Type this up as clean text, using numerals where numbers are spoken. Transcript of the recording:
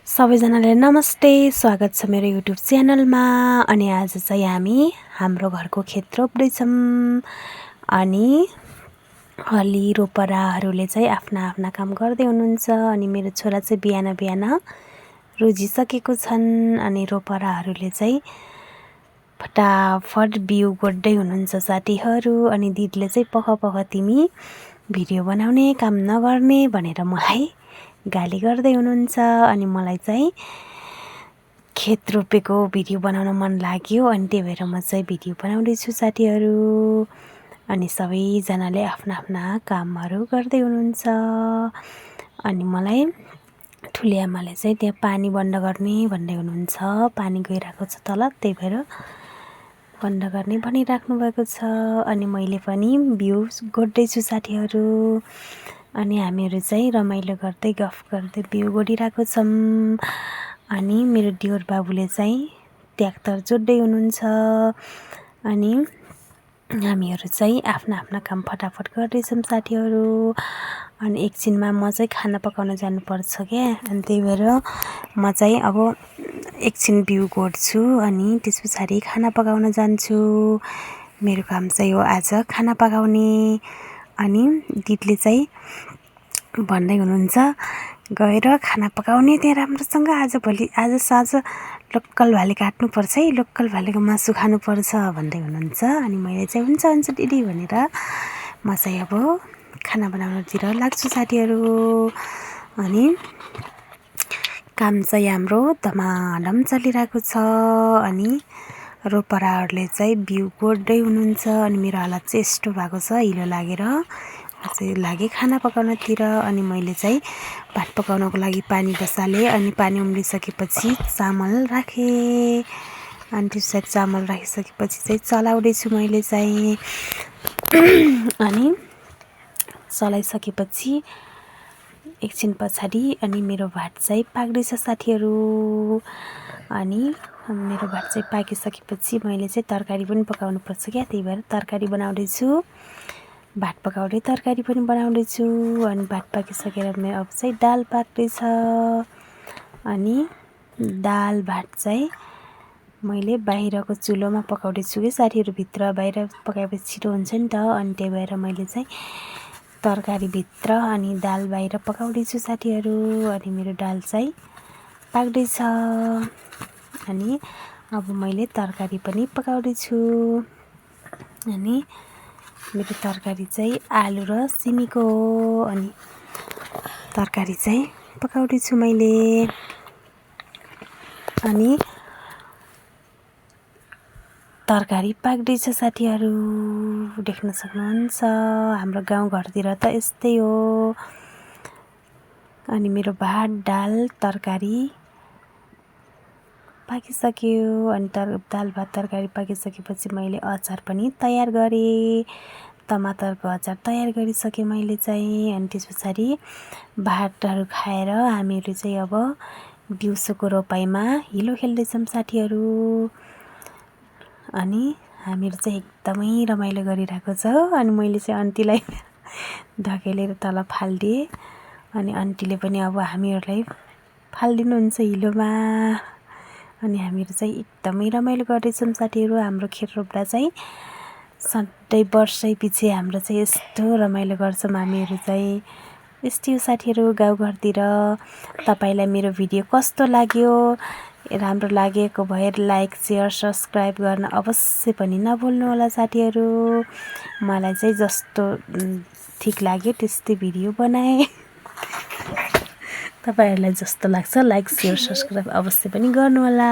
सबैजनालाई नमस्ते, स्वागत छ मेरो युट्युब च्यानलमा। अनि आज चाहिँ हामी हाम्रो घरको खेत रोप्दैछौँ। अनि अलि रोपराहरूले चाहिँ आफ्ना काम गर्दै हुनुहुन्छ। अनि मेरो छोरा चाहिँ बिहान बिहान रुजिसकेको छन्। अनि रोपराहरूले चाहिँ फटाफट बिउ गोड्दै हुनुहुन्छ साथीहरू। अनि दिदीले चाहिँ पख तिमी भिडियो बनाउने काम नगर्ने भनेर मलाई गाली गर्दै हुनुहुन्छ। अनि मलाई चाहिँ खेत रोपेको भिडियो बनाउन मन लाग्यो। अनि त्यही भएर म चाहिँ भिडियो बनाउँदैछु साथीहरू। अनि सबैजनाले आफ्ना कामहरू गर्दै हुनुहुन्छ। अनि मलाई ठुली आमाले चाहिँ त्यहाँ पानी बन्द गर्ने भन्दै हुनुहुन्छ। पानी गइरहेको छ तल, त्यही भएर बन्द गर्ने भनिराख्नु भएको छ। अनि मैले पनि बिउ गोड्दैछु साथीहरू। अनि हामीहरू चाहिँ रमाइलो गर्दै गफ गर्दै बिउ गोडिरहेको छौँ। अनि मेरो दियोर बाबुले चाहिँ ट्र्याक्टर जोड्दै हुनुहुन्छ। अनि हामीहरू चाहिँ आफ्ना काम फटाफट गर्दैछौँ साथीहरू। अनि एकछिनमा म चाहिँ खाना पकाउन जानुपर्छ क्या। अनि त्यही भएर म चाहिँ अब एकछिन बिउ गोड्छु अनि त्यस पछाडि खाना पकाउन जान्छु। मेरो काम चाहिँ हो आज खाना पकाउने। अनि दिदीले चाहिँ भन्दै हुनुहुन्छ, गएर खाना पकाउने त्यहाँ राम्रोसँग। आज साँझ लोकल भाले काट्नुपर्छ है, लोकल भालेको मासु खानुपर्छ भन्दै हुनुहुन्छ। अनि मैले चाहिँ हुन्छ दिदी भनेर म चाहिँ अब खाना बनाउनतिर लाग्छु साथीहरू। अनि काम चाहिँ हाम्रो धमाधम चलिरहेको छ। अनि रोपराहरूले चाहिँ बिउ गोड्दै हुनुहुन्छ। अनि मेरो हालत चाहिँ यस्तो भएको छ, हिलो लागेर चाहिँ लागे खाना पकाउनतिर। अनि मैले चाहिँ भात पकाउनको लागि पानी बसालेँ। अनि पानी उम्लिसकेपछि चामल राखेँ। अनि त्यसपछि चामल राखिसकेपछि चाहिँ चलाउँदैछु मैले चाहिँ। अनि चलाइसकेपछि एकछिन पछाडि अनि मेरो भात चाहिँ पाक्दैछ साथीहरू। अनि मेरो भात चाहिँ पाकिसकेपछि मैले चाहिँ तरकारी पनि पकाउनुपर्छ क्या, त्यही भएर तरकारी बनाउँदैछु। भात पकाउँदै तरकारी पनि बनाउँदैछु। अनि भात पाकिसकेर मेरो अब चाहिँ दाल पाक्दैछ। अनि दाल भात चाहिँ मैले बाहिरको चुलोमा पकाउँदैछु कि साथीहरू। भित्र बाहिर पकाएपछि छिटो हुन्छ नि त। अनि त्यही भएर मैले चाहिँ तरकारी भित्र अनि दाल बाहिर पकाउँदैछु साथीहरू। अनि मेरो दाल चाहिँ पाक्दैछ। अनि अब मैले तरकारी पनि पकाउँदैछु। अनि मेरो तरकारी चाहिँ आलु र सिमीको हो। अनि तरकारी चाहिँ पकाउँदैछु मैले। अनि तरकारी पाक्दैछ साथीहरू, देख्न सक्नुहुन्छ। हाम्रो गाउँघरतिर त यस्तै हो। अनि मेरो भात दाल तरकारी पाकिसक्यो। अनि दाल भात तरकारी पाकिसकेपछि मैले अचार पनि तयार गरेँ। टमाटरको अचार तयार गरिसकेँ मैले चाहिँ। अनि त्यस पछाडि भातहरू खाएर हामीहरू चाहिँ अब दिउँसोको रोपाइमा हिलो खेल्दैछौँ साथीहरू। अनि हामीहरू चाहिँ एकदमै रमाइलो गरिरहेको छ। अनि मैले चाहिँ आन्टीलाई धकेलेर तल फालिदिएँ। अनि आन्टीले पनि अब हामीहरूलाई फालिदिनुहुन्छ हिलोमा। अनि हामीहरू चाहिँ एकदमै रमाइलो गर्दैछौँ साथीहरू। हाम्रो खेत रोप्दा चाहिँ सधैँ वर्षै पछि हाम्रो चाहिँ यस्तो रमाइलो गर्छौँ हामीहरू चाहिँ। यस्तै हो साथीहरू गाउँघरतिर। तपाईँलाई मेरो भिडियो कस्तो लाग्यो? राम्रो लागेको भए लाइक सेयर सब्सक्राइब गर्न अवश्य पनि नभुल्नु होला साथीहरू। मलाई चाहिँ जस्तो ठिक लाग्यो त्यस्तै भिडियो बनाएँ। तपाईँहरूलाई जस्तो लाग्छ लाइक सेयर सब्सक्राइब अवश्य पनि गर्नु होला।